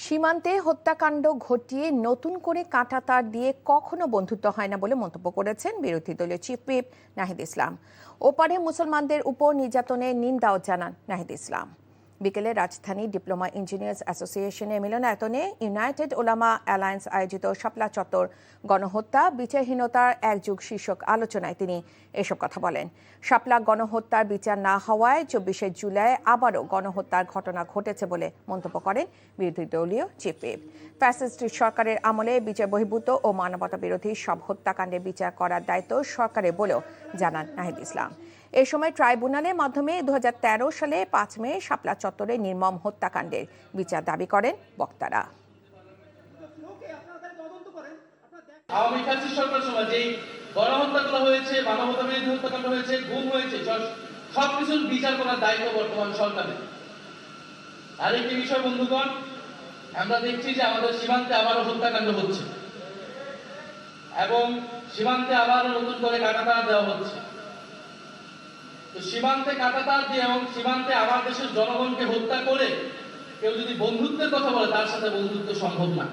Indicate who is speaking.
Speaker 1: সীমান্তে হত্যাকাণ্ড ঘটিয়ে নতুন করে কাঁটাতার দিয়ে কখনো বন্ধুত্ব হয় না বলে মন্তব্য করেছেন বিরোধী দলীয় চিফ হুইপ নাহিদ ইসলাম। ওপারে মুসলমানদের উপর নির্যাতনের নিন্দাও জানান নাহিদ ইসলাম। বিকেলে রাজধানী ডিপ্লোমা ইঞ্জিনিয়ার্স অ্যাসোসিয়েশনের মিলনায়তনে ইউনাইটেড ওলামা অ্যালায়েন্স আয়োজিত শাপলা চত্বর গণহত্যা বিচারহীনতার এক যুগ শীর্ষক আলোচনায় তিনি এসব কথা বলেন। শাপলা গণহত্যার বিচার না হওয়ায় 24শে জুলাই আবারও গণহত্যার ঘটনা ঘটেছে বলে মন্তব্য করেন বিরোধী দলীয় চিফ হুইপ। ফ্যাসিস্ট সরকারের আমলে বিচার বহির্ভূত ও মানবতা বিরোধী সব হত্যাকাণ্ডের বিচার করার দায়িত্ব সরকারের বলেও জানান নাহিদ ইসলাম। এ সময় ট্রাইব্যুনালের মাধ্যমে 2013 সালে 5 মে শাপলা চত্বরে নির্মম হত্যাকাণ্ডের বিচার দাবি করেন বক্তারা।
Speaker 2: আওয়ামী ফ্যাসিস্ট সরকারের সময় যেই গণহত্যাগুলো হয়েছে, মানবতা বিরোধী হত্যাকাণ্ড হয়েছে, গুম হয়েছে, সবকিছুর বিচার করার দায়িত্ব বর্তমান সরকারের। আরেকটি বিষয় বন্ধুগণ, আমরা দেখছি যে আমাদের সীমান্তে আবারও হত্যাকাণ্ড হচ্ছে এবং সীমান্তে আবারও নতুন করে কাঁটাতার দেওয়া হচ্ছে। তো সীমান্তে কাঁটাতার দিয়ে এবং সীমান্তে আমার দেশের জনগণকে হত্যা করে কেউ যদি বন্ধুত্বের কথা বলে, তার সাথে বন্ধুত্ব সম্ভব না।